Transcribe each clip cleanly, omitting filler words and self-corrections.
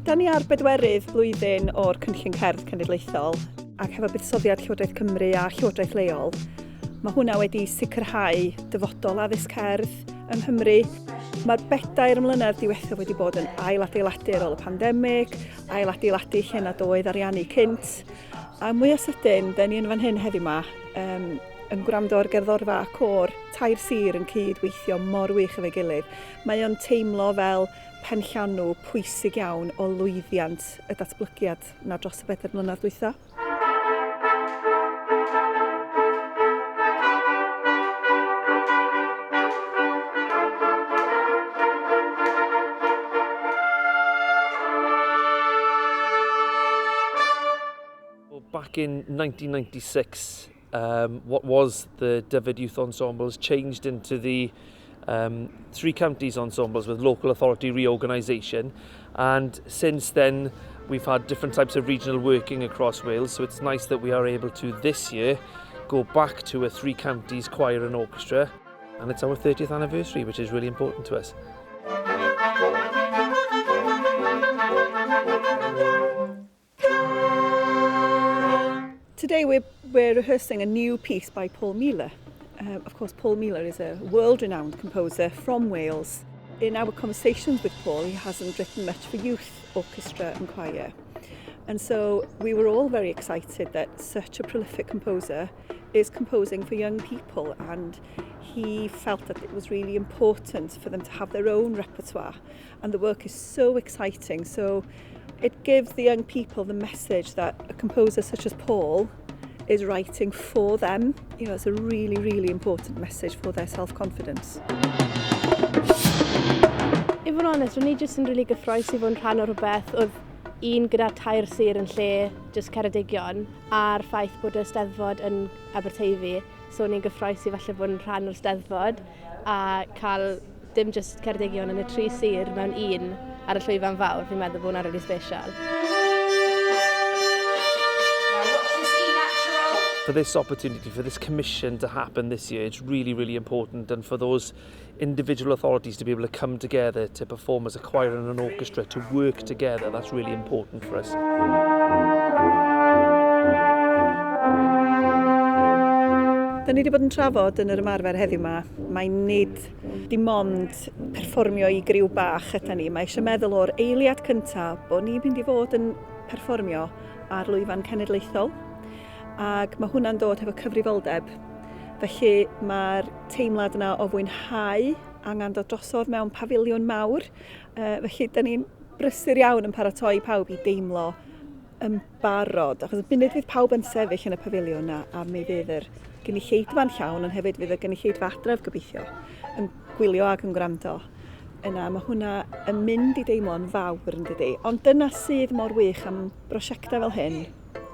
Da ni ar bedwerydd blwyddyn o'r cynllun cerdd cenedlaethol ac hefo buddsoddiad Llywodraeth Cymru a Llywodraeth leol. Mae hwnna wedi sicrhau dyfodol addysg cerdd yng Nghymru. Mae'r 4 mlynedd diwethaf wedi bod yn ailadeiladu ar ôl y pandemig, ailadeiladu lle nad oedd ariannu cynt. A mwy o sydyn, da ni yn fan hyn heddiw yma yn gwrando ar gerddorfa Chor y Tair Sir yn cydweithio mor wych efo'i gilydd. Mae o'n teimlo fel penllanw pwysig iawn o lwyddiant y datblygiad na dros y 4 mlynedd dwytha. Back in 1996, what was the Dyfed Youth Ensembles changed into the 3 counties ensembles with local authority reorganisation, and since then we've had different types of regional working across Wales, so it's nice that we are able to this year go back to a 3 counties choir and orchestra, and it's our 30th anniversary, which is really important to us. Today we're rehearsing a new piece by Paul Mealor. Of course, Paul Mealor is a world-renowned composer from Wales. In our conversations with Paul, he hasn't written much for youth, orchestra and choir. And so we were all very excited that such a prolific composer is composing for young people, and he felt that it was really important for them to have their own repertoire. And the work is so exciting, so it gives the young people the message that a composer such as Paul is writing for them. You know, it's a really, really important message for their self-confidence. I fod yn onest, ro'n i jyst yn rili gyffroes i fod yn rhan o rhywbeth oedd un gyda Tair Sir yn lle jyst Ceredigion, a'r ffaith bod y Eisteddfod yn Aberteifi, so o'n i'n gyffroes i falle fod yn rhan o'r Eisteddfod a cael dim jyst Ceredigion yn y 3 sir mewn un ar y llwyfan fawr. Fi'n meddwl bod hwnna'n rili special. For this opportunity, for this commission to happen this year, it's really, really important, and for those individual authorities to be able to come together to perform as a choir and an orchestra, to work together, that's really important for us. Da ni wedi bod yn trafod yn yr ymarfer heddiw yma, mae nid dim ond pherfformio i griw bach ydyn ni. Mae eisiau meddwl o'r eiliad cyntaf bod ni'n mynd i fod yn pherfformio ar lwyfan cenedlaethol, ac mae hwnna'n dod hefo cyfrifoldeb. Felly mae'r teimlad yna o fwynhau angen dod drosodd mewn pafiliwn mawr. Felly da ni'n brysur iawn yn paratoi pawb i deimlo yn barod, achos y munud fydd pawb yn sefyll yn y pafiliwn yna, a mi fydd yr gynulleidfa'n llawn, ond hefyd fydd y gynulleidfa adref gobeithio yn gwylio ac yn gwrando. Yna mae hwnna yn mynd i deimlo'n fawr yn dydi. Ond dyna sydd mor wych am brosiectau fel hyn.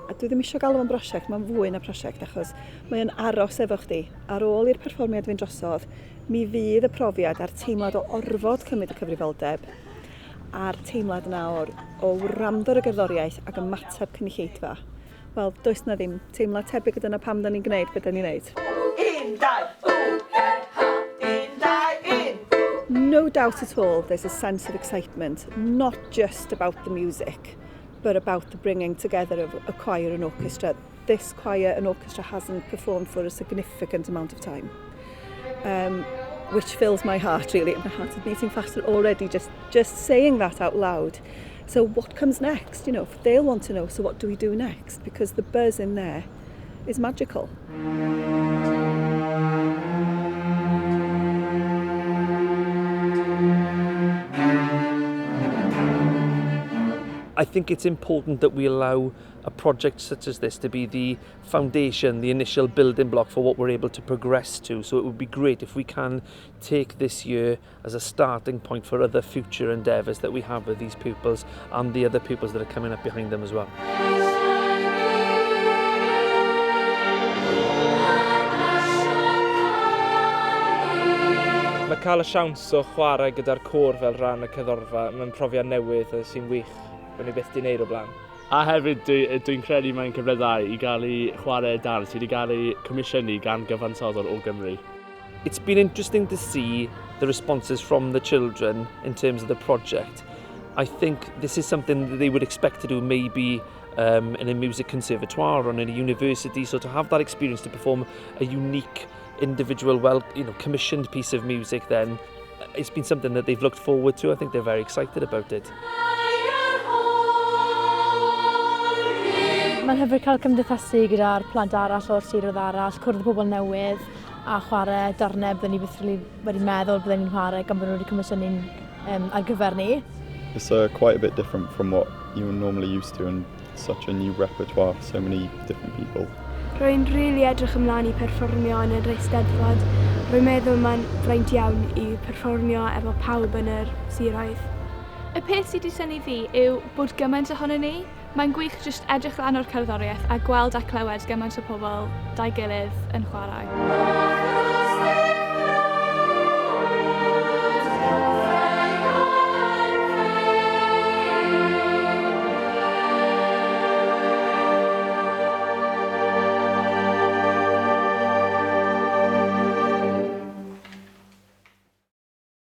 A dwi ddim eisiau galw fo'n brosiect, mae'n fwy na prosiect, achos mae'n aros efo chdi. Ar ôl i'r perfformiad fynd drosodd, mi fydd y profiad a'r teimlad o orfod cymryd y cyfrifoldeb, a'r teimlad yna o wrandor y gerddoriaeth ac ymateb cynulleidfa. Wel, does na ddim teimlad tebyg dyna pam da ni'n gwneud beth da ni'n gwneud. No doubt at all, there's a sense of excitement, not just about the music, but about the bringing together of a choir and orchestra. This choir and orchestra hasn't performed for a significant amount of time, which fills my heart really. My heart is beating faster already just saying that out loud. So what comes next? You know, they'll want to know, so what do we do next? Because the buzz in there is magical. I think it's important that we allow a project such as this to be the foundation, the initial building block for what we're able to progress to. So it would be great if we can take this year as a starting point for other future endeavours that we have with these pupils and the other pupils that are coming up behind them as well. Mae cael y siawns o chwarae gyda'r côr fel rhan y Cerddorfa mae'n profiad newydd sy'n wych. Rwy'n ni byth di wneud o blaen. A hefyd, dwi'n credu mae'n cyfryddau i gael ei chwarae dan sydd wedi cael ei comisiynu gan gyfansodwr o Gymru. It's been interesting to see the responses from the children in terms of the project. I think this is something that they would expect to do maybe in a music conservatoire or in a university, so to have that experience to perform a unique individual, commissioned piece of music then, it's been something that they've looked forward to. I think they're very excited about it. Mae'n hyfryd cael cymdeithasu gyda'r plant arall o'r siroedd arall, cwrdd y pobl newydd a chwarae darnau byddwn ni byth wedi meddwl byddwn ni'n chwarae gan bod nhw wedi comisiynu'n ar gyfer ni. It's quite a bit different from what you're normally used to and such a new repertoire, so many different people. Rwy'n rili edrych ymlaen i pherfformio yn yr Eisteddfod. Rwy'n meddwl mae'n fraint iawn i pherfformio efo pawb yn yr siroedd. Y peth sydd wedi synnu fi yw bod gymaint ohonyn ni. Mae'n gwych jyst edrych lan o'r cerddoriaeth a gweld a clywed gymaint o pobl dau gilydd yn chwarae.